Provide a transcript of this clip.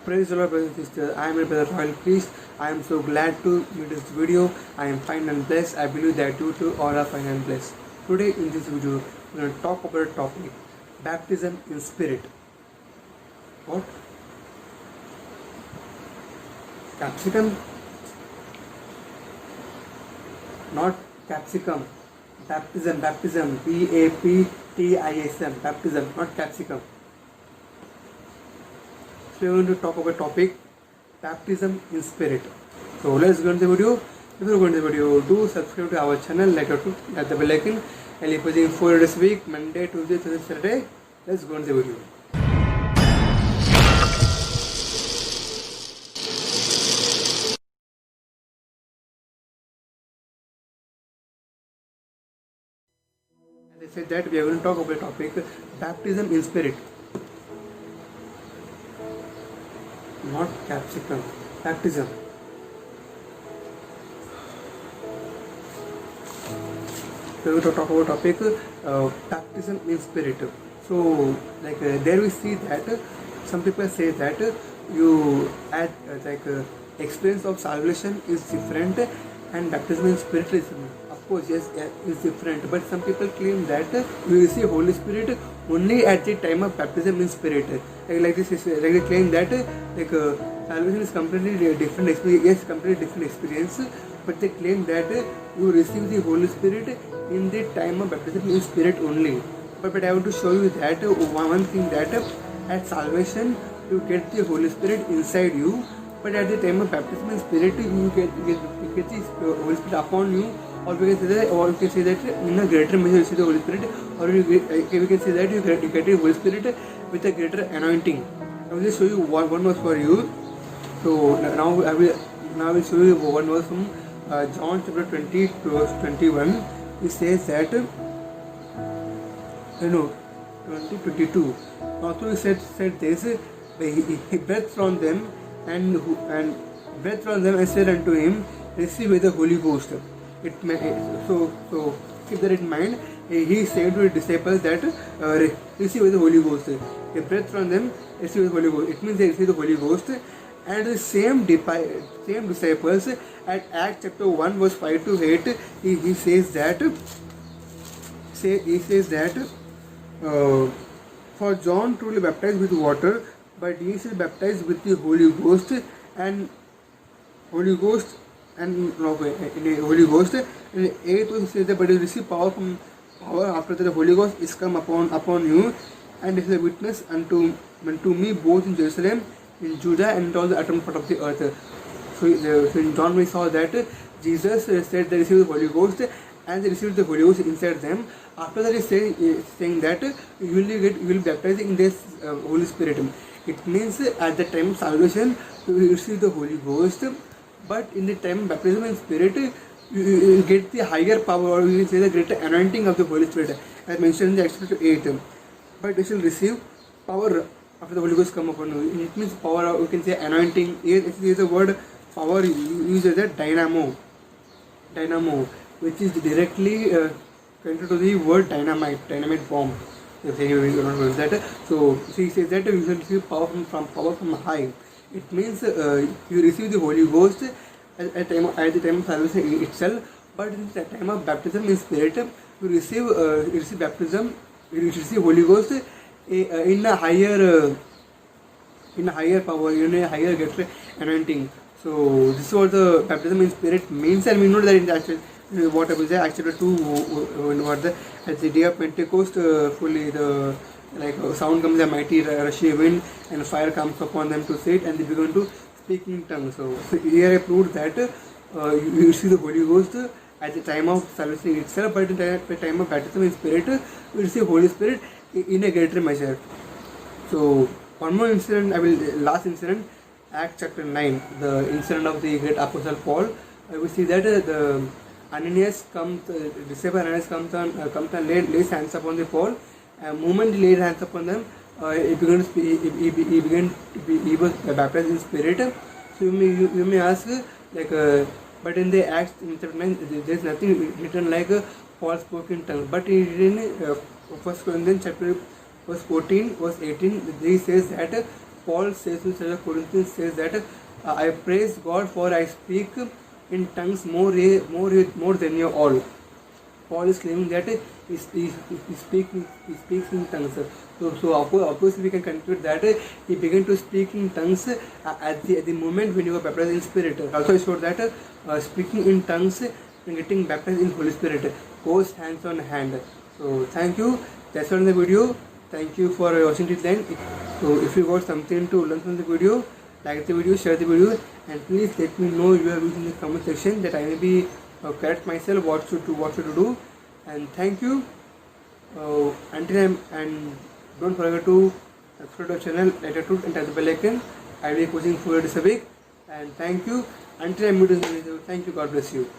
Praise the Lord, brothers and sisters. I am your brother Royal Priest. I am so glad to meet this video. I am fine and blessed. I believe that you too all are fine and blessed. Today in this video, we are going to talk about a topic: baptism in spirit. What? Capsicum? Not capsicum. Baptism. Baptism. Baptism, not capsicum. So we are going to talk about topic baptism in spirit. So let's go into the video. Before going to the video, do subscribe to our channel, like to hit the bell icon. And if posting 4 days a week, Monday, Tuesday, Thursday, Saturday. Let's go into the video. As I said that we are going to talk about the topic baptism in spirit. Not capsicum. Baptism. So we will talk about topic baptism in spirit. So there we see that some people say that you add experience of salvation is different and baptism in spirit is different. Of course, yes, is different. But some people claim that you receive Holy Spirit only at the time of baptism in spirit. Like this is like they claim that salvation is completely different experience. Yes, completely different experience. But they claim that you receive the Holy Spirit in the time of baptism in spirit only. But I want to show you that one thing that at salvation you get the Holy Spirit inside you, but at the time of baptism in spirit you get the Holy Spirit upon you, or we can say that in a greater measure you receive the Holy Spirit, or we can say that you get the Holy Spirit with a greater anointing. I will just show you one verse for you. So now I will show you one verse from John chapter 20 verse 21. It says that 2022. Also he said this, he breathed from them and breathed from them and said unto him, receive the Holy Ghost. So keep that in mind. He said to his disciples that receive the Holy Ghost. He breathed from them, receive the Holy Ghost. It means they receive the Holy Ghost. And the same disciples at Acts chapter 1 verse 5 to 8, he says that for John truly baptized with water, but ye shall baptize with the Holy Ghost and Holy Ghost. And 8 he says that but you receive power after that the Holy Ghost is come upon you, and is a witness unto me both in Jerusalem, in Judah, and all the uttermost part of the earth. So in John we saw that Jesus said they received the Holy Ghost, and they received the Holy Ghost inside them. After that, he is saying that you will be baptized in this Holy Spirit. It means at the time of salvation you receive the Holy Ghost, but in the time of baptism in Spirit you get the higher power, or you can say the greater anointing of the Holy Spirit, as mentioned in the Acts 8. But you shall receive power after the Holy Ghost come upon you. It means power, or you can say anointing. Here is the word power used as a dynamo, which is directly connected to the word dynamite bomb. If you don't know that, so he says that you will receive power from high. It means you receive the Holy Ghost at the time of salvation itself, but at the time of baptism in spirit, you receive baptism, you receive Holy Ghost in a higher power, in a higher greater anointing. So this is what the baptism in spirit means, and we know that in the actual what I will say, Acts chapter 2, at the day of Pentecost, fully the sound comes, a mighty rushing wind, and fire comes upon them to sit, and they begin to speak in tongues. So here I proved that you receive the Holy Ghost at the time of salvation itself, but at the time of baptism in spirit, you receive Holy Spirit in a greater measure. So one more incident, last incident, Acts chapter 9, the incident of the great apostle Paul. We see that the disciple Ananias comes and lays hands upon the Paul. The moment he laid hands upon them, he was baptized in spirit. So you may ask, but in the Acts in chapter 9, there is nothing written like Paul spoke in tongues. But in 1 Corinthians chapter verse 14, verse 18, he says that Paul says in 2 Corinthians says that I praise God for I speak in tongues more than you all. Paul is claiming that he speaks in tongues. So obviously we can conclude that he began to speak in tongues at the moment when you were baptized in Spirit. Also, I showed that speaking in tongues and getting baptized in Holy Spirit goes hands on hand. So thank you. That's all in the video. Thank you for watching it then. So if you got something to learn from the video, like the video, share the video, and please let me know your views in the comment section that I may be correct myself what to do. And thank you. And don't forget to subscribe to our channel, Latitude, and tap the bell icon. I will be posting 4 days a week. And thank you. Until I meet you, thank you. God bless you.